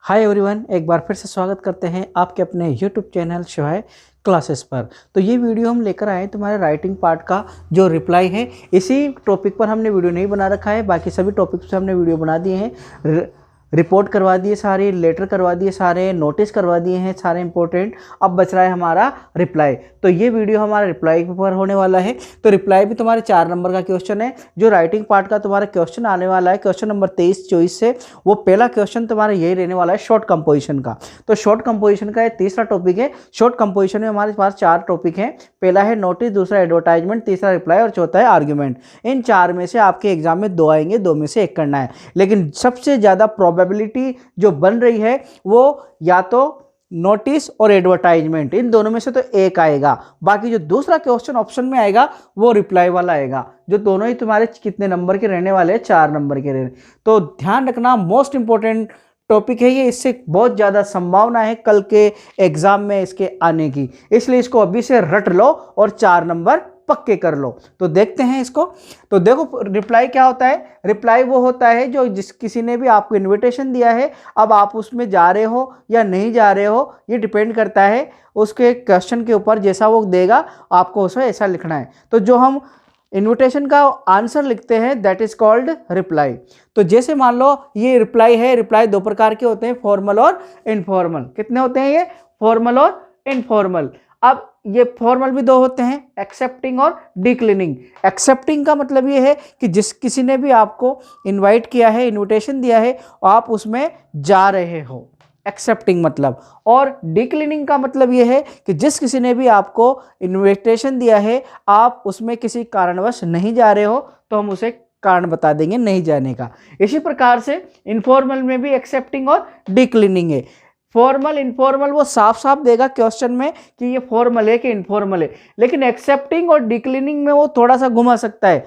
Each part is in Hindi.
हाय एवरीवन, एक बार फिर से स्वागत करते हैं आपके अपने यूट्यूब चैनल शिवाय क्लासेस पर। तो ये वीडियो हम लेकर आए तुम्हारे राइटिंग पार्ट का जो रिप्लाई है। इसी टॉपिक पर हमने वीडियो नहीं बना रखा है, बाकी सभी टॉपिक से हमने वीडियो बना दिए हैं। रिपोर्ट करवा दिए सारे, लेटर करवा दिए सारे, नोटिस करवा दिए हैं सारे इंपॉर्टेंट। अब बच रहा है हमारा रिप्लाई। तो ये वीडियो हमारा रिप्लाई पर होने वाला है। तो रिप्लाई भी तुम्हारे 4 नंबर का क्वेश्चन है। जो राइटिंग पार्ट का तुम्हारा क्वेश्चन आने वाला है, क्वेश्चन नंबर 23-24 से, वो पहला क्वेश्चन तुम्हारा यही रहने वाला है, शॉर्ट कंपोजिशन का। तो शॉर्ट कंपोजिशन का ये तीसरा टॉपिक है। शॉर्ट कंपोजिशन में हमारे पास 4 टॉपिक हैं। पहला है नोटिस, दूसरा एडवर्टाइजमेंट, तीसरा रिप्लाई और चौथा है आर्ग्यूमेंट। इन 4 में से आपके एग्जाम में 2 आएंगे, 2 में से 1 करना है। लेकिन सबसे ज़्यादा प्रोबेबिलिटी जो बन रही है वो या तो नोटिस और एडवर्टाइजमेंट, इन दोनों में से तो एक आएगा। बाकी जो दूसरा क्वेश्चन ऑप्शन में आएगा वो रिप्लाई वाला आएगा। जो दोनों ही तुम्हारे कितने नंबर के रहने वाले हैं, 4 नंबर के रहने। तो ध्यान रखना, मोस्ट इंपॉर्टेंट टॉपिक है ये। इससे बहुत ज़्यादा संभावना है कल के एग्जाम में इसके आने की, इसलिए इसको अभी से रट लो और 4 नंबर पक्के कर लो। तो देखते हैं इसको। तो देखो रिप्लाई क्या होता है। रिप्लाई वो होता है जो किसी ने भी आपको इनविटेशन दिया है, अब आप उसमें जा रहे हो या नहीं जा रहे हो, ये डिपेंड करता है उसके क्वेश्चन के ऊपर। जैसा वो देगा आपको उसमें ऐसा लिखना है। तो जो हम इनविटेशन का आंसर लिखते हैं दैट इज कॉल्ड रिप्लाई। तो जैसे मान लो ये रिप्लाई है। रिप्लाई 2 प्रकार के होते हैं, फॉर्मल और इनफॉर्मल। कितने होते हैं ये? फॉर्मल और इनफॉर्मल। अब ये फॉर्मल भी 2 होते हैं, एक्सेप्टिंग और डिक्लिनिंग। एक्सेप्टिंग का मतलब ये है कि किसी ने भी आपको इनवाइट किया है, इनविटेशन दिया है, आप उसमें जा रहे हो, एक्सेप्टिंग मतलब। और डिक्लिनिंग का मतलब ये है कि किसी ने भी आपको इनविटेशन दिया है, आप उसमें किसी कारणवश नहीं जा रहे हो, तो हम उसे कारण बता देंगे नहीं जाने का। इसी प्रकार से इनफॉर्मल में भी एक्सेप्टिंग और डिक्लिनिंग है। फॉर्मल इनफॉर्मल वो साफ साफ देगा क्वेश्चन में कि ये फॉर्मल है कि इनफॉर्मल है, लेकिन एक्सेप्टिंग और डिक्लिनिंग में वो थोड़ा सा घुमा सकता है।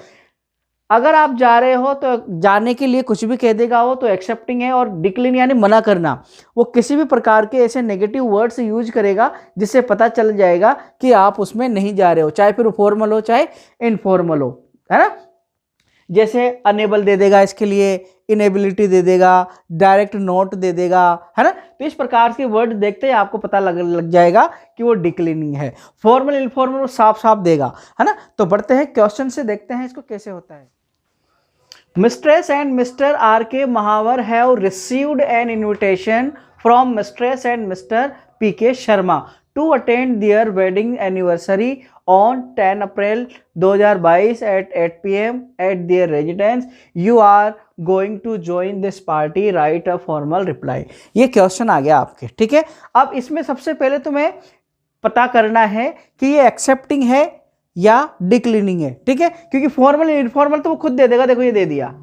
अगर आप जा रहे हो तो जाने के लिए कुछ भी कह देगा वो, तो एक्सेप्टिंग है। और डिक्लिन यानी मना करना, वो किसी भी प्रकार के ऐसे नेगेटिव वर्ड्स यूज करेगा जिससे पता चल जाएगा कि आप उसमें नहीं जा रहे हो, चाहे फिर फॉर्मल हो चाहे इनफॉर्मल हो, है ना। जैसे अनेबल दे देगा, इसके लिए इनेबिलिटी दे देगा, डायरेक्ट नोट दे देगा, है ना। तो इस प्रकार के वर्ड देखते ही आपको पता लग जाएगा कि वो डिक्लिनिंग है। फॉर्मल इनफॉर्मल वो साफ साफ देगा, है ना। तो बढ़ते हैं क्वेश्चन से, देखते हैं इसको कैसे होता है। Mistress and Mr. R.K. Mahawar have received an invitation from Mistress and Mr. P.K. Sharma to attend their wedding anniversary on 10 April 2022 at 8 p.m. at their residence. You are going to join this party. Write a formal reply. ये क्वेश्चन आ गया आपके, ठीक है। अब इसमें सबसे पहले तुम्हें पता करना है कि ये एक्सेप्टिंग है या डिक्लिनिंग है, ठीक है। क्योंकि फॉर्मल इनफॉर्मल तो वो खुद दे देगा, देखो ये दे दिया,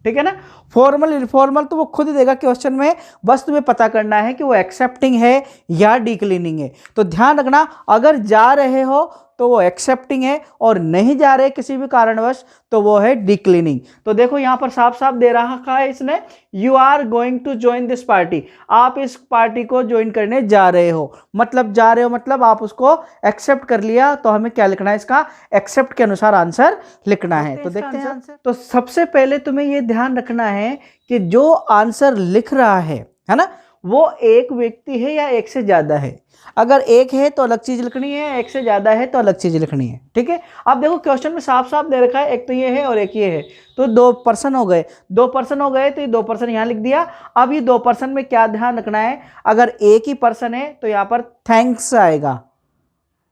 ठीक है ना। फॉर्मल इनफॉर्मल तो वो खुद देगा क्वेश्चन में, बस तुम्हें पता करना है कि वो एक्सेप्टिंग है या डिक्लिनिंग है। तो ध्यान रखना, अगर जा रहे हो तो वो एक्सेप्टिंग है, और नहीं जा रहे किसी भी कारणवश तो वो है डिक्लिनिंग। तो देखो यहां पर साफ साफ दे रहा है इसने, you are going to join this party. आप इस पार्टी को ज्वाइन करने जा रहे हो, मतलब जा रहे हो मतलब आप उसको एक्सेप्ट कर लिया। तो हमें क्या लिखना है, इसका एक्सेप्ट के अनुसार आंसर लिखना है। तो देखते हैं आंसर। तो सबसे पहले तुम्हें यह ध्यान रखना है कि जो आंसर लिख रहा है ना, वो एक व्यक्ति है या एक से ज्यादा है। अगर एक है तो अलग चीज लिखनी है, एक से ज्यादा है तो अलग चीज लिखनी है, ठीक है। अब देखो क्वेश्चन में साफ साफ दे रखा है, एक तो ये है और एक ये है, तो 2 पर्सन हो गए। 2 पर्सन हो गए तो ये 2 पर्सन यहां लिख दिया। अब ये 2 पर्सन में क्या ध्यान रखना है, अगर एक ही पर्सन है तो यहां पर थैंक्स आएगा।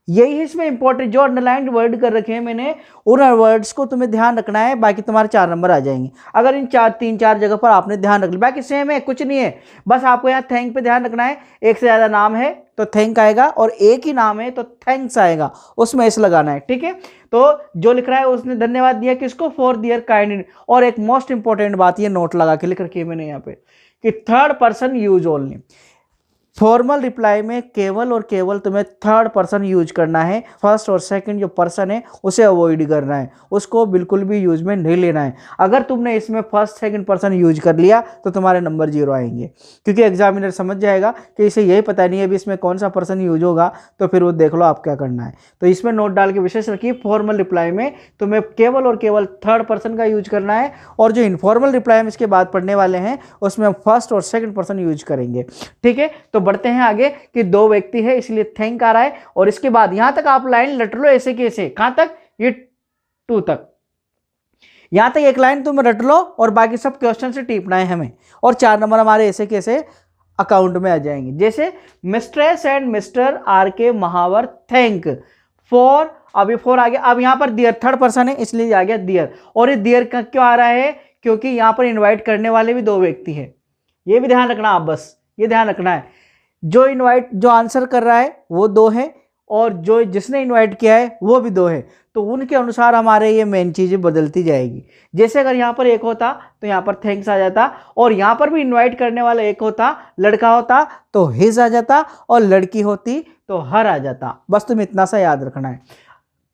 यही इसमें इंपॉर्टेंट, जो अंडरलाइंड वर्ड कर रखे हैं मैंने, उन वर्ड्स को तुम्हें ध्यान रखना है, बाकी तुम्हारे 4 नंबर आ जाएंगे। अगर इन 3-4 जगह पर आपने ध्यान रख लिया, बाकी सेम है, कुछ नहीं है। बस आपको यहाँ थैंक पे ध्यान रखना है। एक से ज़्यादा नाम है तो थैंक आएगा, और एक ही नाम है तो थैंक्स आएगा, उसमें ऐसे लगाना है, ठीक है। तो जो लिख रहा है उसने धन्यवाद दिया किसको, फॉर दियर काइंड। और एक मोस्ट इंपॉर्टेंट बात ये नोट लगा के लिख रखी है मैंने यहाँ पे कि 3rd person use only. Formal reply में केवल और केवल तुम्हें थर्ड पर्सन यूज करना है, फर्स्ट और सेकंड जो पर्सन है उसे अवॉइड करना है, उसको बिल्कुल भी यूज में नहीं लेना है। अगर तुमने इसमें फर्स्ट सेकंड पर्सन यूज कर लिया तो तुम्हारे नंबर 0 आएंगे, क्योंकि एग्जामिनर समझ जाएगा कि इसे यही पता नहीं है अभी इसमें कौन सा पर्सन यूज होगा, तो फिर वो देख लो आप क्या करना है। तो इसमें नोट डाल के विशेष रखिए, फॉर्मल रिप्लाई में तुम्हें केवल और केवल थर्ड पर्सन का यूज करना है, और जो इनफॉर्मल रिप्लाई हम इसके बाद पढ़ने वाले हैं उसमें हम फर्स्ट और सेकंड पर्सन यूज करेंगे। ठीक है, तो बढ़ते हैं आगे कि 2 व्यक्ति है इसलिए थैंक आ रहा है, और इसके बाद यहां तक आप लाइन लट लो ऐसे के ऐसे, कहां तक, ये 2 तक, यहां तक एक लाइन तुम रट लो और बाकी सब क्वेश्चन से टिपना है हमें, और 4 नंबर हमारे ऐसे कैसे अकाउंट में आ जाएंगे। जैसे मिस्ट्रेस एंड मिस्टर आर के महावर थैंक फॉर, अभी 4 आ गया, अब यहां पर डियर थर्ड पर्सन है इसलिए आ गया डियर, और ये डियर का क्यों आ रहा है, क्योंकि यहां पर इनवाइट करने वाले भी 2 व्यक्ति हैं, ये भी ध्यान रखना आप, बस ये ध्यान रखना है, जो आंसर कर रहा है वो 2 है, और जो जिसने इनवाइट किया है वो भी 2 है, तो उनके अनुसार हमारे ये मेन चीजें बदलती जाएगी। जैसे अगर यहाँ पर 1 होता तो यहाँ पर थैंक्स आ जाता, और यहाँ पर भी इनवाइट करने वाला 1 होता, लड़का होता तो हिज आ जाता, और लड़की होती तो हर आ जाता। बस तुम्हें इतना सा याद रखना है।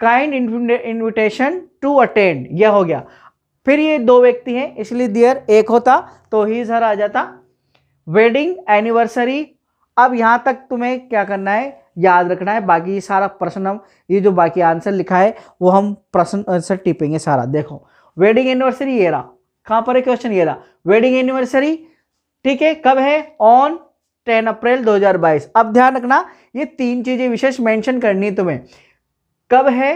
काइंड इन्विटेशन टू अटेंड, यह हो गया, फिर ये 2 व्यक्ति हैं इसलिए देयर 1 होता तो हिज हर आ जाता। वेडिंग एनिवर्सरी, अब यहां तक तुम्हें क्या करना है, याद रखना है, बाकी सारा प्रश्न हम, ये जो बाकी आंसर लिखा है वो हम प्रश्न आंसर टिपेंगे सारा। देखो वेडिंग एनिवर्सरी ये रहा, कहां पर है क्वेश्चन, ये रहा वेडिंग एनिवर्सरी, ठीक है, कब है, ऑन 10 अप्रैल 2022। अब ध्यान रखना ये 3 चीजें विशेष मेंशन करनी है तुम्हें, कब है,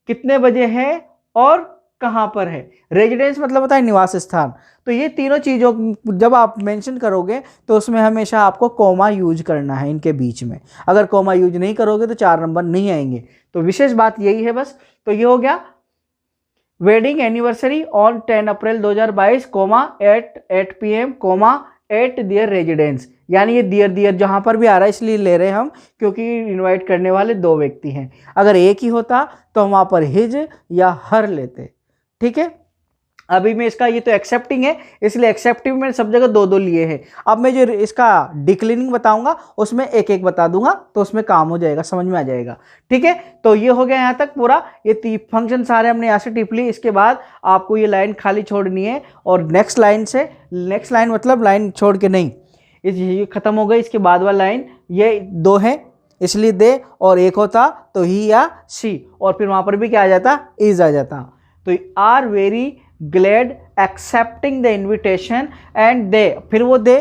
कितने बजे है, और कहां पर है। रेजिडेंस मतलब होता है निवास स्थान, तो ये तीनों चीजों जब आप मेंशन करोगे तो उसमें हमेशा आपको कॉमा यूज करना है इनके बीच में, अगर कॉमा यूज नहीं करोगे तो 4 नंबर नहीं आएंगे। तो विशेष बात यही है बस। तो ये हो गया wedding anniversary on 10 April 2022 comma at 8 PM comma at their residence, यानी ये दियर जहां पर भी आ रहा है इसलिए ले रहे हैं हम, क्योंकि इनवाइट करने वाले 2 व्यक्ति हैं। अगर एक ही होता तो हम वहां पर हिज या हर लेते। ठीक है, अभी मैं इसका, ये तो एक्सेप्टिंग है इसलिए एक्सेप्टिंग में सब जगह 2-2 लिए हैं। अब मैं जो इसका डिक्लिनिंग बताऊंगा उसमें 1-1 बता दूंगा, तो उसमें काम हो जाएगा, समझ में आ जाएगा। ठीक है, तो ये हो गया यहाँ तक पूरा, ये फंक्शन सारे हमने यहाँ से टिप ली। इसके बाद आपको ये लाइन खाली छोड़नी है, और नेक्स्ट लाइन मतलब लाइन छोड़ के नहीं, ये खत्म हो गई, इसके बाद वाला लाइन ये 2 है इसलिए दे, और 1 होता तो ही या शी, और फिर वहां पर भी क्या आ जाता, इज आ जाता। तो are very glad accepting the invitation and they, फिर वो दे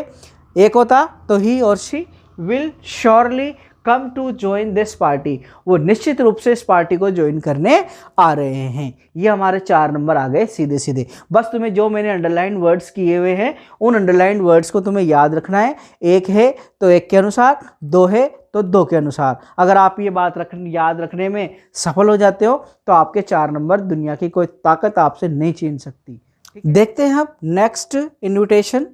1 होता तो ही और she will surely come to join this party, वो निश्चित रूप से इस पार्टी को ज्वाइन करने आ रहे हैं। ये हमारे 4 नंबर आ गए सीधे सीधे। बस तुम्हें जो मैंने अंडरलाइन वर्ड्स किए हुए हैं उन अंडरलाइन वर्ड्स को तुम्हें याद रखना है, 1 है तो 1 के अनुसार, 2 है तो 2 के अनुसार। अगर आप ये बात याद रखने में सफल हो जाते हो तो आपके 4 नंबर दुनिया की कोई ताकत आपसे नहीं छीन सकती। देखते हैं हम नेक्स्ट इन्विटेशन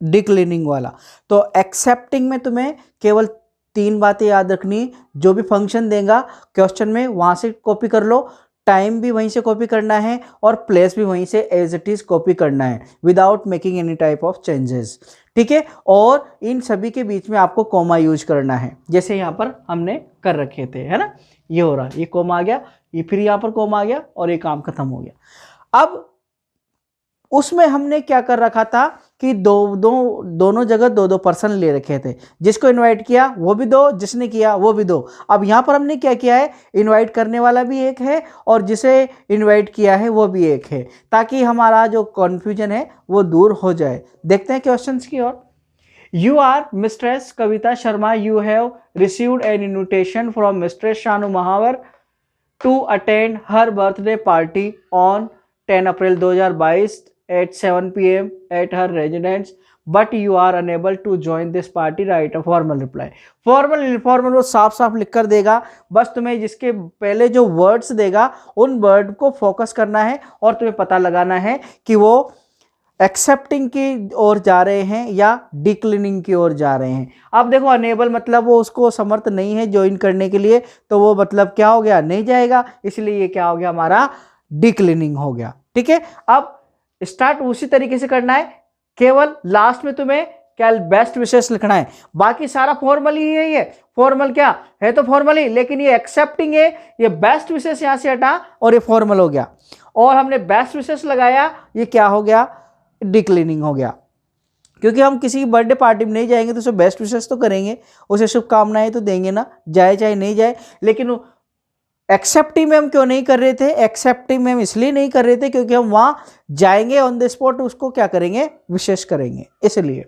डिक्लिनिंग वाला। तो एक्सेप्टिंग में तुम्हें केवल 3 बातें याद रखनी, जो भी फंक्शन देगा क्वेश्चन में वहां से कॉपी कर लो, टाइम भी वहीं से कॉपी करना है, और प्लेस भी वहीं से एज इट इज कॉपी करना है without making any type of changes. ठीक है, और इन सभी के बीच में आपको कॉमा यूज करना है, जैसे यहाँ पर हमने कर रखे थे, है ना, ये हो रहा, ये कॉमा आ गया, ये फिर यहाँ पर कॉमा आ गया, और ये काम खत्म हो गया। अब उसमें हमने क्या कर रखा था कि दोनों जगह 2-2 पर्सन ले रखे थे, जिसको इनवाइट किया वो भी 2, जिसने किया वो भी 2। अब यहाँ पर हमने क्या किया है, इनवाइट करने वाला भी 1 है और जिसे इनवाइट किया है वो भी 1 है, ताकि हमारा जो कन्फ्यूजन है वो दूर हो जाए। देखते हैं क्वेश्चंस की ओर। You are mistress Kavita Sharma, you have received an invitation from mistress Shanu Mahawar to attend her birthday party on 10 April 2022 at 7 PM at her residence, but you are unable to join this party, write a formal reply। Formal informal वो साफ साफ लिख कर देगा, बस तुम्हें जिसके पहले जो वर्ड्स देगा उन वर्ड को फोकस करना है, और तुम्हें पता लगाना है कि वो एक्सेप्टिंग की ओर जा रहे हैं या डिक्लिनिंग की ओर जा रहे हैं। अब देखो अनेबल मतलब वो उसको समर्थ नहीं है ज्वाइन करने के लिए, तो वो मतलब क्या हो गया, नहीं जाएगा, इसलिए ये क्या हो गया, हमारा डिक्लिनिंग हो गया। ठीक है, अब स्टार्ट उसी तरीके से करना है, केवल लास्ट में तुम्हें क्या बेस्ट विशेष लिखना है। बाकी सारा फॉर्मल ही है, ये फॉर्मल क्या है तो फॉर्मल ही, लेकिन ये एक्सेप्टिंग है, ये बेस्ट विशेष यहां से हटा और ये फॉर्मल हो गया। और हमने बेस्ट विशेष लगाया, ये क्या हो गया, डिक्लिनिंग हो गया। क्योंकि हम किसी की बर्थडे पार्टी में नहीं जाएंगे तो उसे बेस्ट विशेष तो करेंगे, उसे शुभकामनाएं तो देंगे ना, जाए चाहे नहीं जाए। लेकिन एक्सेप्टिंग में हम क्यों नहीं कर रहे थे, एक्सेप्टिंग में हम इसलिए नहीं कर रहे थे क्योंकि हम वहां जाएंगे ऑन द स्पॉट, उसको क्या करेंगे, विशेष करेंगे, इसलिए।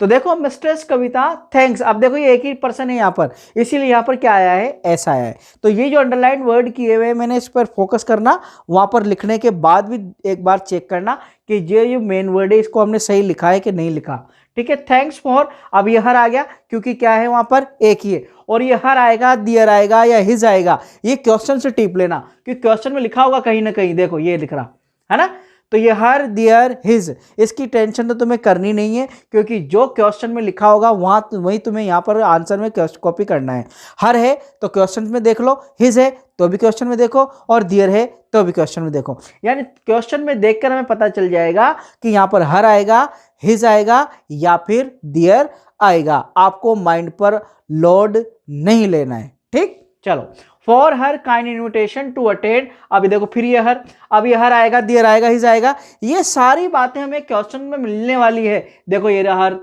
तो देखो मिस्ट्रेस कविता थैंक्स, अब देखो ये एक ही पर्सन है यहाँ पर, इसीलिए यहाँ पर क्या आया है, ऐसा आया है। तो ये जो अंडरलाइन वर्ड किए हुए, मैंने इस पर फोकस करना, वहां पर लिखने के बाद भी एक बार चेक करना कि ये मेन वर्ड है, इसको हमने सही लिखा है कि नहीं लिखा। ठीक है, थैंक्स फॉर, अब ये हर आ गया क्योंकि क्या है वहां पर एक ही है, और ये हर आएगा, दियर आएगा या हिज आएगा, ये क्वेश्चन से टिप लेना, क्योंकि क्वेश्चन में लिखा होगा कहीं ना कहीं, देखो ये लिख रहा है ना। तो ये हर, दियर, हिज, इसकी टेंशन तो तुम्हें करनी नहीं है, क्योंकि जो क्वेश्चन में लिखा होगा वही तुम्हें यहाँ पर आंसर में कॉपी करना है। हर है तो क्वेश्चन में देख लो, हिज है तो भी क्वेश्चन में देखो, और दियर है तो भी क्वेश्चन में देखो। यानी क्वेश्चन में देखकर हमें पता चल जाएगा कि यहाँ पर हर आएगा, हिज आएगा या फिर दियर आएगा। आपको माइंड पर लोड नहीं लेना है, ठीक। चलो, for her kind invitation to attend, अभी देखो फिर ये हर, अब ये हर आएगा, दियर आएगा, हिज आएगा, ये सारी बातें हमें क्वेश्चन में मिलने वाली है। देखो ये रहा हर,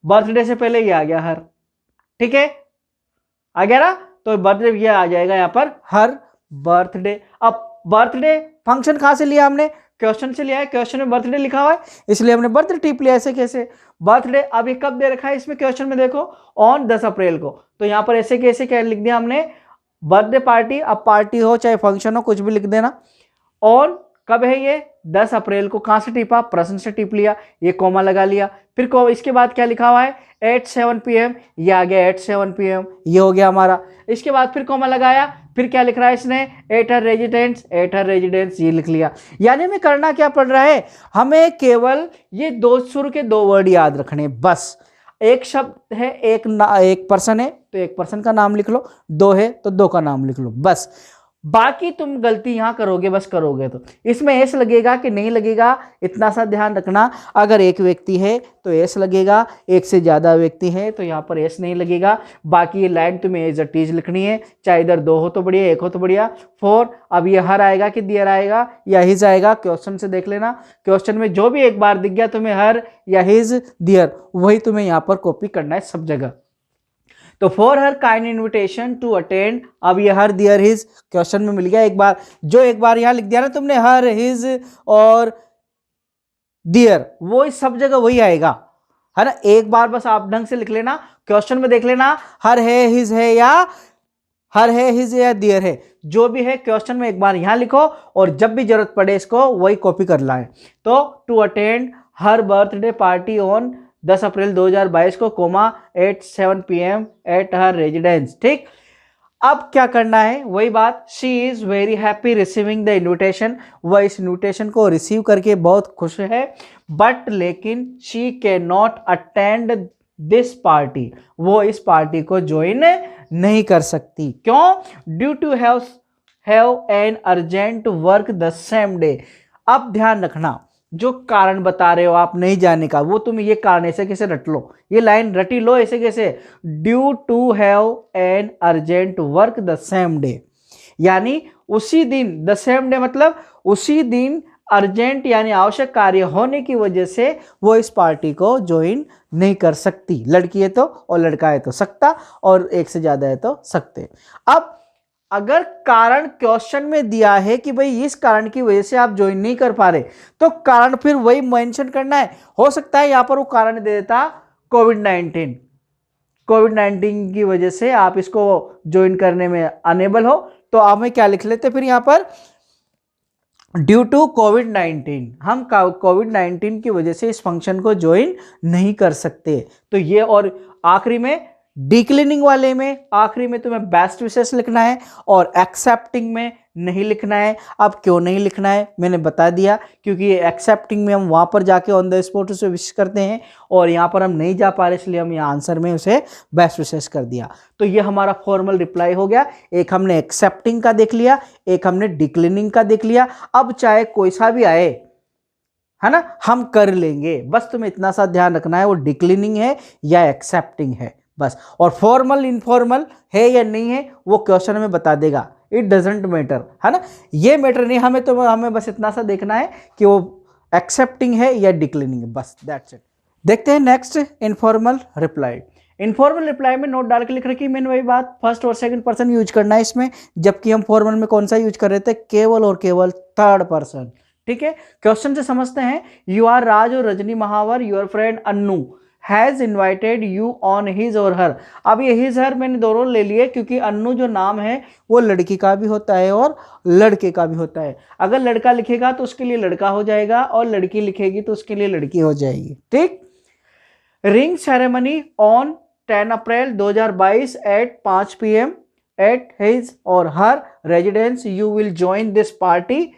बर्थडे से पहले ये आ गया हर, ठीक है, आ गया ना, तो बर्थडे ये आ जाएगा यहाँ पर हर बर्थडे। अब बर्थडे फंक्शन कहां से लिया हमने, क्वेश्चन से लिया है, क्वेश्चन में बर्थडे लिखा हुआ है इसलिए हमने बर्थडे टिप लिया। ऐसे कैसे बर्थडे, अब ये कब दे रखा है इसमें क्वेश्चन में, देखो ऑन 10 अप्रैल को, तो यहाँ पर ऐसे कैसे क्या लिख दिया हमने, बर्थडे पार्टी, अब पार्टी हो चाहे फंक्शन हो कुछ भी लिख देना। और कब है ये, 10 अप्रैल को, कहां से टिपा, प्रश्न से टिप लिया, ये कोमा लगा लिया, फिर इसके बाद क्या लिखा हुआ है, एट 7 PM, ये आ गया एट 7 PM, ये हो गया हमारा। इसके बाद फिर कोमा लगाया, फिर क्या लिख रहा है इसने, एट हर रेजिडेंस, ये लिख लिया। यानी हमें करना क्या पड़ रहा है, हमें केवल ये दो शुरू के दो वर्ड याद रखने, बस। एक शब्द है, एक पर्सन है तो एक पर्सन का नाम लिख लो, दो है तो दो का नाम लिख लो, बस। बाकी तुम गलती यहां करोगे, बस करोगे तो इसमें एस लगेगा कि नहीं लगेगा, इतना सा ध्यान रखना। अगर एक व्यक्ति है तो एस लगेगा, एक से ज्यादा व्यक्ति है तो यहाँ पर एस नहीं लगेगा। बाकी ये लाइन तुम्हें एज अ टीज लिखनी है, चाहे इधर दो हो तो बढ़िया, एक हो तो बढ़िया। फॉर, अब ये हर आएगा कि दियर आएगा या हिज आएगा, क्वेश्चन से देख लेना, क्वेश्चन में जो भी एक बार दिख गया तुम्हें हर या हिज, दियर, वही तुम्हें यहाँ पर कॉपी करना है सब जगह। तो for her kind invitation to attend, अब ये हर, दियर, हिज क्वेश्चन में मिल गया एक बार, जो एक बार यहां लिख दिया ना तुमने हर, हिज और दियर, वो इस सब जगह वही आएगा, है ना। एक बार बस आप ढंग से लिख लेना, क्वेश्चन में देख लेना, हर है, हिज है या हर है, हिज या दियर है, जो भी है क्वेश्चन में एक बार यहां लिखो, और जब भी जरूरत पड़े इसको वही कॉपी कर लाए। तो to attend her birthday party on 10 April 2022 को, comma at 7 PM at her residence, ठीक। अब क्या करना है, वही बात, she is very happy receiving the invitation, वह इस इन्विटेशन को रिसीव करके बहुत खुश है, बट लेकिन she can not attend this party, वो इस पार्टी को ज्वाइन नहीं कर सकती, क्यों, due to have an urgent work the same day. अब ध्यान रखना, जो कारण बता रहे हो आप नहीं जाने का, वो तुम ये कारण ऐसे कैसे रट लो, ये लाइन रटी लो ऐसे कैसे, due to have an urgent work the same day, यानी उसी दिन, द सेम डे मतलब उसी दिन, अर्जेंट यानी आवश्यक कार्य होने की वजह से वो इस पार्टी को ज्वाइन नहीं कर सकती। लड़की है तो, और लड़का है तो सकता, और एक से ज्यादा है तो सकते। अब अगर कारण क्वेश्चन में दिया है कि भाई इस कारण की वजह से आप ज्वाइन नहीं कर पा रहे, तो कारण फिर वही मेंशन करना है। हो सकता है यहां पर वो कारण दे देता कोविड-19, कोविड-19 की वजह से आप इसको ज्वाइन करने में अनेबल हो, तो आप में क्या लिख लेते फिर यहां पर, ड्यू टू कोविड-19, हम कोविड-19 की वजह से इस फंक्शन को ज्वाइन नहीं कर सकते। तो ये, और आखिरी में डिक्लिनिंग वाले में आखिरी में तुम्हें बेस्ट विशेष लिखना है, और एक्सेप्टिंग में नहीं लिखना है। अब क्यों नहीं लिखना है मैंने बता दिया, क्योंकि ये एक्सेप्टिंग में हम वहां पर जाके ऑन द स्पॉट उसे विश करते हैं, और यहाँ पर हम नहीं जा पा रहे, इसलिए हम यहाँ आंसर में उसे बेस्ट विशेष कर दिया। तो ये हमारा फॉर्मल रिप्लाई हो गया। एक हमने एक्सेप्टिंग का देख लिया, एक हमने डिक्लिनिंग का देख लिया। अब चाहे कोई सा भी आए, है ना, हम कर लेंगे। बस तुम्हें इतना सा ध्यान रखना है वो डिक्लाइनिंग है या एक्सेप्टिंग है बस। और फॉर्मल इनफॉर्मल है या नहीं है वो क्वेश्चन में बता देगा, इट डजेंट मैटर, है ना, ये मैटर नहीं, हमें बस इतना सा देखना है कि वो एक्सेप्टिंग है या डिक्लाइनिंग है, बस दैट्स इट। देखते हैं next informal reply. Informal reply में नोट डाल के लिख रखी मैंने वही बात, फर्स्ट और सेकंड पर्सन यूज करना है इसमें, जबकि हम फॉर्मल में कौन सा यूज कर रहे थे, केवल और केवल थर्ड पर्सन। ठीक है, क्वेश्चन से समझते हैं। You are Raj or Rajni Mahawar, your friend Annu has invited you on his or her. अब ये हिज हर मैंने दोनों ले लिए क्योंकि अन्नू जो नाम है वो लड़की का भी होता है और लड़के का भी होता है। अगर लड़का लिखेगा तो उसके लिए लड़का हो जाएगा और लड़की लिखेगी तो उसके लिए लड़की हो जाएगी। ठीक, ring ceremony on 10 April 2022 at 5 PM at his or her residence, you will join this party,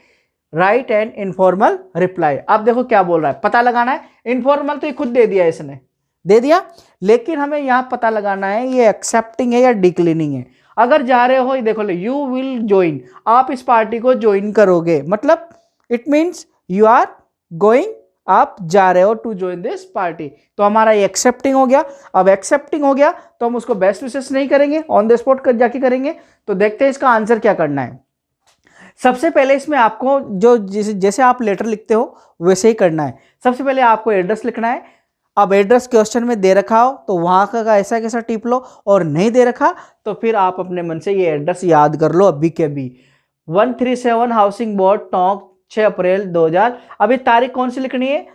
right and informal reply. अब देखो क्या बोल रहा है, पता लगाना है। इनफॉर्मल तो ये खुद दे दिया, इसने दे दिया, लेकिन हमें यहां पता लगाना है ये एक्सेप्टिंग है या डिक्लाइनिंग है। अगर जा रहे हो, देखो यू विल ज्वाइन, आप इस पार्टी को ज्वाइन करोगे, मतलब it means you are going, आप जा रहे हो टू ज्वाइन दिस पार्टी। तो हमारा ये एक्सेप्टिंग हो गया। अब एक्सेप्टिंग हो गया तो हम उसको बेस्ट विशेस नहीं करेंगे, ऑन द स्पॉट कर जाके करेंगे। तो देखते हैं इसका आंसर क्या करना है। सबसे पहले इसमें आपको जो जैसे आप लेटर लिखते हो वैसे ही करना है। सबसे पहले आपको एड्रेस लिखना है। अब एड्रेस क्वेश्चन में दे रखा हो तो वहां का ऐसा कैसा टिप लो, और नहीं दे रखा तो फिर आप अपने मन से ये एड्रेस याद कर लो अभी के अभी। 137 हाउसिंग बोर्ड टोंक 6 अप्रैल 2000। अभी तारीख कौन सी लिखनी है,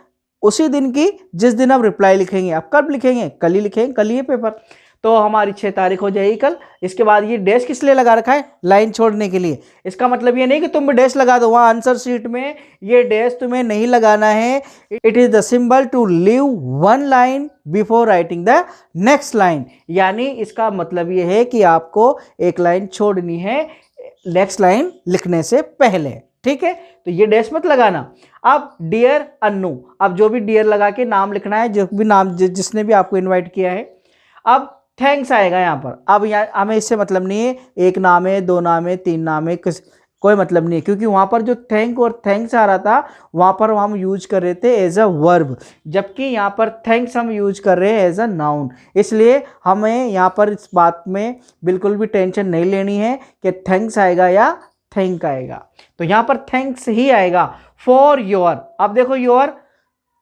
उसी दिन की जिस दिन आप रिप्लाई लिखेंगे। आप कब लिखेंगे, कल ही लिखेंगे, कल ही है पेपर, तो हमारी 6 तारीख हो जाएगी कल। इसके बाद ये डैश किस लिए लगा रखा है, लाइन छोड़ने के लिए। इसका मतलब ये नहीं कि तुम भी डैश लगा दो, वहां आंसर शीट में ये डैश तुम्हें नहीं लगाना है। It is the symbol to leave one line before writing the next line. यानी इसका मतलब ये है कि आपको एक लाइन छोड़नी है नेक्स्ट लाइन लिखने से पहले। ठीक है, तो ये डैश मत लगाना। अब डियर अन्नू, अब जो भी डियर लगा के नाम लिखना है, जो भी नाम जिसने भी आपको इनवाइट किया है। अब थैंक्स आएगा यहाँ पर। अब यहाँ हमें इससे मतलब नहीं है, एक नाम है, 2 नाम है, 3 नाम है, कोई मतलब नहीं है, क्योंकि वहाँ पर जो थैंक और थैंक्स आ रहा था वहाँ पर हम यूज कर रहे थे एज अ वर्ब, जबकि यहाँ पर थैंक्स हम यूज कर रहे हैं एज अ नाउन। इसलिए हमें यहाँ पर इस बात में बिल्कुल भी टेंशन नहीं लेनी है कि थैंक्स आएगा या थैंक आएगा। तो यहाँ पर थैंक्स ही आएगा। फॉर योर, अब देखो योर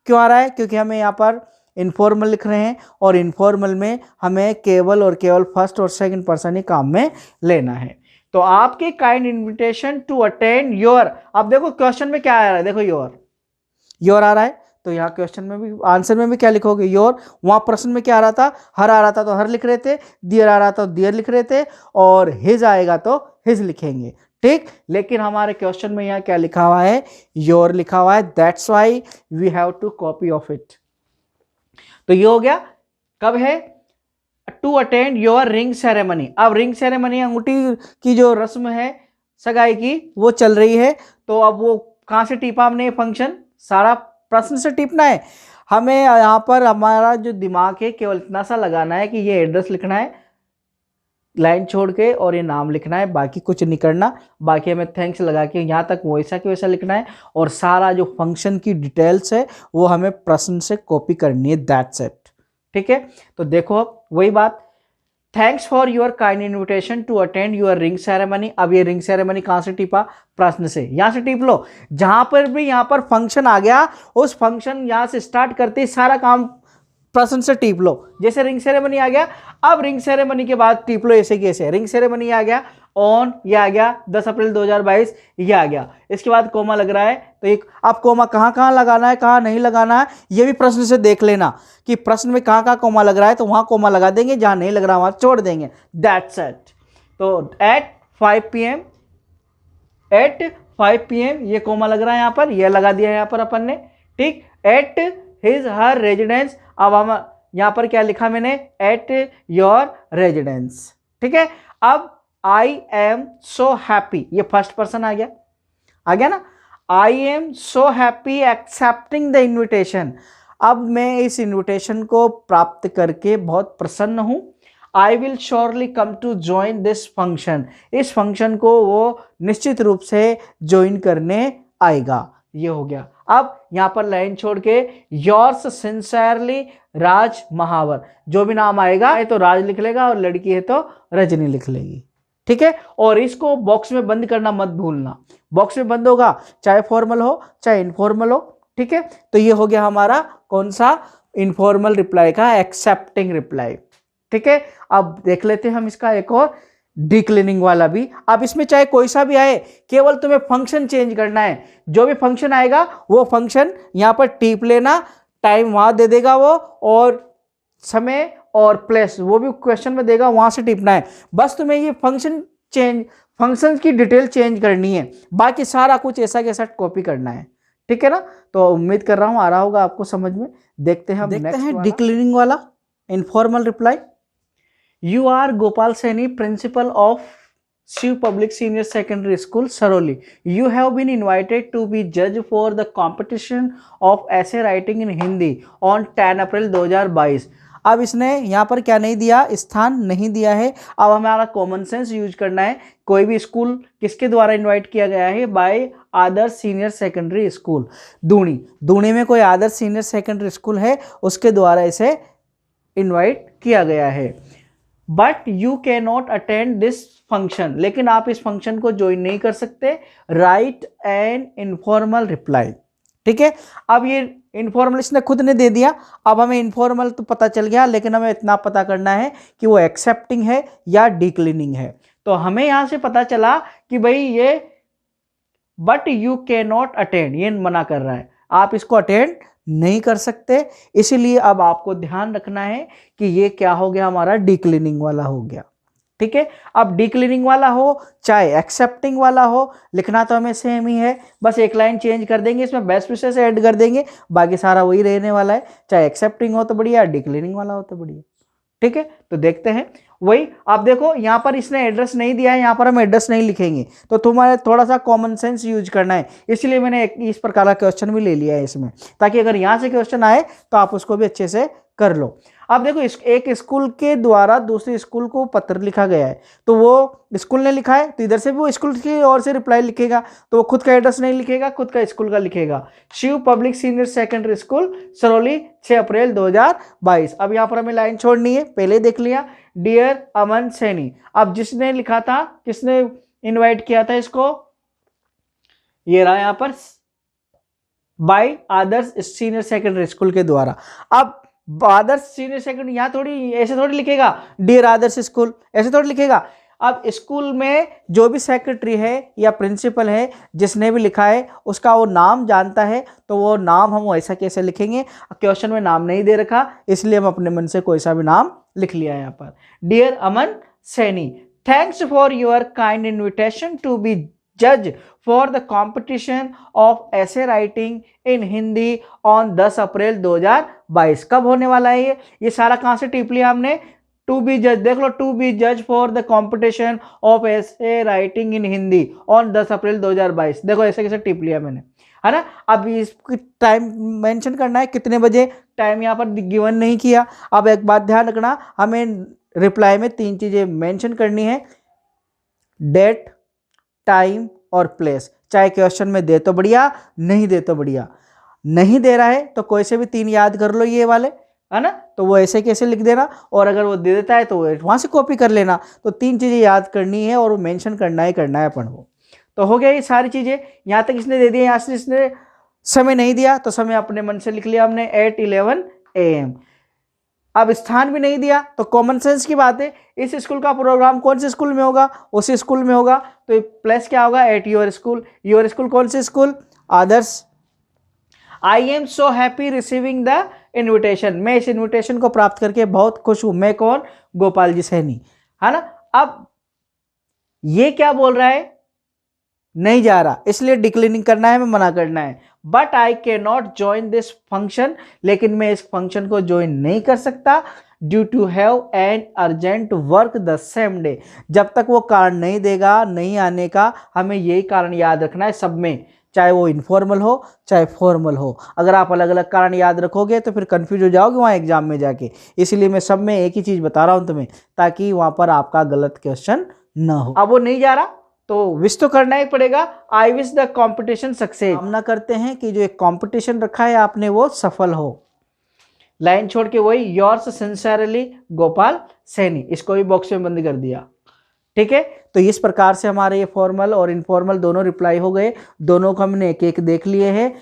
क्यों आ रहा है, क्योंकि हमें यहाँ पर इनफॉर्मल लिख रहे हैं और इनफॉर्मल में हमें केवल और केवल फर्स्ट और सेकंड पर्सन ही काम में लेना है। तो आपके kind invitation to attend your, अब देखो क्वेश्चन में क्या आ रहा है, देखो योर आ रहा है, तो यहाँ क्वेश्चन में भी आंसर में भी क्या लिखोगे, योर। वहां प्रश्न में क्या आ रहा था, हर आ रहा था तो हर लिख रहे थे, डियर आ रहा था तो डियर लिख रहे थे, और हिज आएगा तो हिज लिखेंगे। ठीक, लेकिन हमारे क्वेश्चन में यहाँ क्या लिखा हुआ है, योर लिखा हुआ है, that's why we have to copy of it. तो ये हो गया, कब है, to attend your ring ceremony. अब रिंग सेरेमनी अंगूठी की जो रस्म है सगाई की वो चल रही है, तो अब वो कहां से टीपा हमने, फंक्शन सारा प्रश्न से टीपना है। हमें यहाँ पर हमारा जो दिमाग है केवल इतना सा लगाना है कि ये एड्रेस लिखना है लाइन छोड़ के और ये नाम लिखना है, बाकी कुछ नहीं करना। बाकी हमें थैंक्स लगा के यहाँ तक वैसा कि वैसा लिखना है, और सारा जो फंक्शन की डिटेल्स है वो हमें प्रश्न से कॉपी करनी है, दैट्स इट। ठीक है, तो देखो अब वही बात, thanks for your kind invitation to attend your ring ceremony. अब ये रिंग सेरेमनी कहाँ से टिपा, प्रश्न से, यहाँ से टिप लो। जहां पर भी यहाँ पर फंक्शन आ गया उस फंक्शन यहाँ से स्टार्ट करते ही सारा काम प्रश्न से टीप लो। जैसे रिंग सेरेमनी आ गया, अब रिंग सेरेमनी के बाद टीप लो ऐसे कैसे, रिंग सेरेमनी आ गया, ऑन ये आ गया 10 अप्रैल 2022 ये आ गया, इसके बाद कोमा लग रहा है, तो एक अब कोमा कहाँ कहाँ लगाना है कहाँ नहीं लगाना है ये भी प्रश्न से देख लेना कि प्रश्न में कहाँ कहाँ कोमा लग रहा है, तो वहाँ कोमा लगा देंगे, जहाँ नहीं लग रहा वहाँ छोड़ देंगे, दैट्स इट। तो एट 5 PM ये कोमा लग रहा है यहाँ पर, ये लगा दिया है यहाँ पर अपन ने। ठीक, एट हिज हर रेजिडेंस, अब हम यहाँ पर क्या लिखा मैंने, एट योर रेजिडेंस। ठीक है, अब आई एम सो हैप्पी, ये फर्स्ट पर्सन आ गया ना, I am so happy accepting the invitation. अब मैं इस इन्विटेशन को प्राप्त करके बहुत प्रसन्न हूं। I will surely come to join this function, इस फंक्शन को वो निश्चित रूप से ज्वाइन करने आएगा। ये हो गया। अब यहाँ पर लाइन छोड़ के योर्स सिंसियरली राज महावर, जो भी नाम आएगा है तो राज लिख लेगा और लड़की है तो रजनी लिख लेगी, ठीक है। और इसको बॉक्स में बंद करना मत भूलना, बॉक्स में बंद होगा चाहे फॉर्मल हो चाहे इनफॉर्मल हो, ठीक है। तो ये हो गया हमारा कौन सा, इनफॉर्मल रिप्लाई का एक्सेप्टिंग रिप्लाई, ठीक है। अब देख लेते हैं हम इसका एक और डिक्लिनिंग वाला भी। अब इसमें चाहे कोई सा भी आए, केवल तुम्हें फंक्शन चेंज करना है, जो भी फंक्शन आएगा वो फंक्शन यहां पर टिप लेना, टाइम वहां दे देगा वो, और समय और प्लेस वो भी क्वेश्चन में देगा, वहां से टिपना है। बस तुम्हें ये फंक्शन की डिटेल चेंज करनी है, बाकी सारा कुछ ऐसा कैसा कॉपी करना है, ठीक है ना। तो उम्मीद कर रहा हूं आ रहा होगा आपको समझ में। देखते हैं डिक्लिनिंग वाला informal reply. You are Gopal Saini, principal of Shiv Public Senior Secondary School, Saroli. You have been invited to be judge for the competition of essay writing in Hindi on 10 April 2022। अब इसने यहाँ पर क्या नहीं दिया, स्थान नहीं दिया है। अब हमारा कॉमन सेंस यूज करना है। कोई भी स्कूल किसके द्वारा इनवाइट किया गया है, बाय आदर्श सीनियर सेकेंडरी स्कूल दूनी। दूनी में कोई आदर्श सीनियर सेकेंडरी स्कूल है, उसके द्वारा इसे इनवाइट किया गया है। But you can not attend this function, लेकिन आप इस फंक्शन को ज्वाइन नहीं कर सकते। राइट एन इनफॉर्मल रिप्लाई, ठीक है। अब ये इनफॉर्मल इसने खुद ने दे दिया। अब हमें इनफॉर्मल तो पता चल गया, लेकिन हमें इतना पता करना है कि वो एक्सेप्टिंग है या डिक्लिनिंग है। तो हमें यहां से पता चला कि भाई ये but you can not attend, ये मना कर रहा है, आप इसको अटेंड नहीं कर सकते। इसीलिए अब आपको ध्यान रखना है कि ये क्या हो गया, हमारा डिक्लिनिंग वाला हो गया, ठीक है। अब डिक्लिनिंग वाला हो चाहे एक्सेप्टिंग वाला हो, लिखना तो हमें सेम ही है, बस एक लाइन चेंज कर देंगे, इसमें बेस्ट विशेस ऐड कर देंगे, बाकी सारा वही रहने वाला है। चाहे एक्सेप्टिंग हो तो बढ़िया, डिक्लिनिंग वाला हो तो बढ़िया, ठीक है। तो देखते हैं वही। आप देखो यहाँ पर इसने एड्रेस नहीं दिया है, यहाँ पर हम एड्रेस नहीं लिखेंगे, तो तुम्हारे थोड़ा सा कॉमन सेंस यूज करना है। इसलिए मैंने इस प्रकार का क्वेश्चन भी ले लिया है इसमें, ताकि अगर यहाँ से क्वेश्चन आए तो आप उसको भी अच्छे से कर लो। अब देखो एक स्कूल के द्वारा दूसरे स्कूल को पत्र लिखा गया है, तो वो स्कूल ने लिखा है तो इधर से भी वो स्कूल की ओर से रिप्लाई लिखेगा, तो वो खुद का एड्रेस नहीं लिखेगा, खुद का स्कूल का लिखेगा। Shiv public senior secondary school Sarauli 6 April 2022। अब यहाँ पर हमें लाइन छोड़नी है, पहले देख लिया डियर अमन सैनी। अब जिसने लिखा था, किसने इनवाइट किया था इसको, ये रहा यहाँ पर बाय आदर्श सीनियर सेकेंडरी स्कूल के द्वारा। अब आदर्श सीनियर सेकेंडरी यहाँ थोड़ी ऐसे थोड़ी लिखेगा डियर आदर्श स्कूल, ऐसे थोड़ी लिखेगा। अब स्कूल में जो भी सेक्रेटरी है या प्रिंसिपल है, जिसने भी लिखा है उसका वो नाम जानता है, तो वो नाम हम ऐसा कैसे लिखेंगे। क्वेश्चन में नाम नहीं दे रखा, इसलिए हम अपने मन से कोई सा भी नाम लिख लिया यहाँ पर। Dear Aman Saini, thanks for your kind invitation to be जज for the competition of essay writing in Hindi on 10 April 2022। कब होने वाला है ये सारा कहाँ से टिप लिया हमने, टू बी जज, देख लो, टू बी जज for the competition of essay writing in Hindi on 10 April 2022। देखो ऐसे कैसे टिप लिया मैंने, है ना। अब इसकी टाइम मेंशन करना है, कितने बजे, टाइम यहाँ पर गिवन नहीं किया। अब एक बात ध्यान रखना, हमें रिप्लाई में 3 चीजें मेंशन करनी है, डेट, टाइम और प्लेस। चाहे क्वेश्चन में दे तो बढ़िया, नहीं दे तो बढ़िया। नहीं दे रहा है तो कोई से भी 3 याद कर लो ये वाले, है ना, तो वो ऐसे कैसे लिख देना, और अगर वो दे देता है तो वहां से कॉपी कर लेना। तो 3 चीजें याद करनी है और वो मेंशन करना है अपन को। तो हो गया ये सारी चीजें। यहाँ तक इसने दे दिया, यहाँ से इसने समय नहीं दिया तो समय अपने मन से लिख लिया हमने 8:11 AM। अब स्थान भी नहीं दिया तो कॉमन सेंस की बात है, इस स्कूल का प्रोग्राम कौन से स्कूल में होगा, उसी स्कूल में होगा, तो प्लस क्या होगा, at your school. Your school कौन से school, Adarsh. I am so happy receiving the invitation, मैं इस इन्विटेशन को प्राप्त करके बहुत खुश हूं। मैं कौन, गोपाल जी सैनी, है ना। अब ये क्या बोल रहा है, नहीं जा रहा, इसलिए डिक्लिनिंग करना है, मैं मना करना है। But I can not join this function, लेकिन मैं इस फंक्शन को ज्वाइन नहीं कर सकता, due to have an urgent work the same day. जब तक वो कारण नहीं देगा नहीं आने का, हमें यही कारण याद रखना है सब में, चाहे वो इनफॉर्मल हो चाहे फॉर्मल हो। अगर आप अलग अलग कारण याद रखोगे तो फिर कंफ्यूज हो जाओगे वहाँ एग्जाम में जाके। इसलिए मैं सब में एक ही चीज़ बता रहा हूँ तुम्हें, ताकि वहाँ पर आपका गलत क्वेश्चन ना हो। अब वो नहीं जा रहा तो विश तो करना ही पड़ेगा। I wish the competition success. कामना करते हैं कि जो एक कंपटीशन रखा है आपने वो सफल हो। लाइन छोड़ के वही योर्स सिंसियरली गोपाल सैनी, इसको भी बॉक्स में बंद कर दिया। ठीक है, तो इस प्रकार से हमारे ये फॉर्मल और इनफॉर्मल दोनों रिप्लाई हो गए। दोनों को हमने एक एक देख लिए हैं,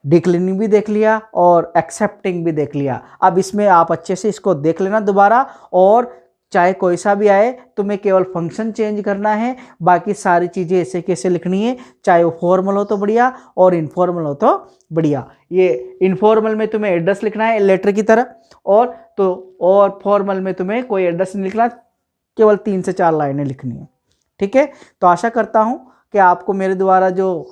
डिक्लाइनिंग भी देख लिया और एक्सेप्टिंग भी देख लिया। अब इसमें आप अच्छे से इसको देख लेना दोबारा, और चाहे कोई सा भी आए तुम्हें केवल फंक्शन चेंज करना है, बाकी सारी चीज़ें ऐसे कैसे लिखनी है, चाहे वो फॉर्मल हो तो बढ़िया और इनफॉर्मल हो तो बढ़िया। ये इनफॉर्मल में तुम्हें एड्रेस लिखना है लेटर की तरह, और फॉर्मल में तुम्हें कोई एड्रेस नहीं लिखना, केवल 3 से 4 लाइनें लिखनी है। ठीक है, तो आशा करता हूँ कि आपको मेरे द्वारा जो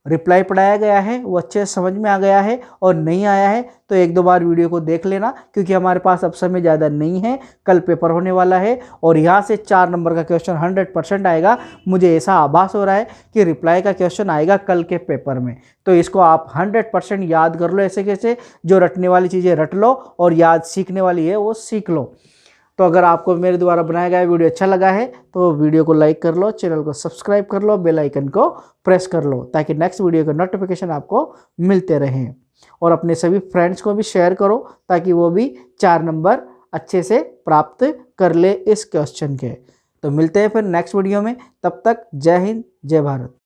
रिप्लाई पढ़ाया गया है वो अच्छे से समझ में आ गया है, और नहीं आया है तो 1-2 बार वीडियो को देख लेना, क्योंकि हमारे पास अब समय ज़्यादा नहीं है, कल पेपर होने वाला है और यहाँ से 4 नंबर का क्वेश्चन 100% आएगा। मुझे ऐसा आभास हो रहा है कि रिप्लाई का क्वेश्चन आएगा कल के पेपर में, तो इसको आप 100% याद कर लो। ऐसे कैसे जो रटने वाली चीज़ें रट लो और याद सीखने वाली है वो सीख लो। तो अगर आपको मेरे द्वारा बनाया गया वीडियो अच्छा लगा है तो वीडियो को लाइक कर लो, चैनल को सब्सक्राइब कर लो, बेल आइकन को प्रेस कर लो, ताकि नेक्स्ट वीडियो का नोटिफिकेशन आपको मिलते रहें। और अपने सभी फ्रेंड्स को भी शेयर करो ताकि वो भी 4 नंबर अच्छे से प्राप्त कर ले इस क्वेश्चन के। तो मिलते हैं फिर नेक्स्ट वीडियो में, तब तक जय हिंद जय भारत।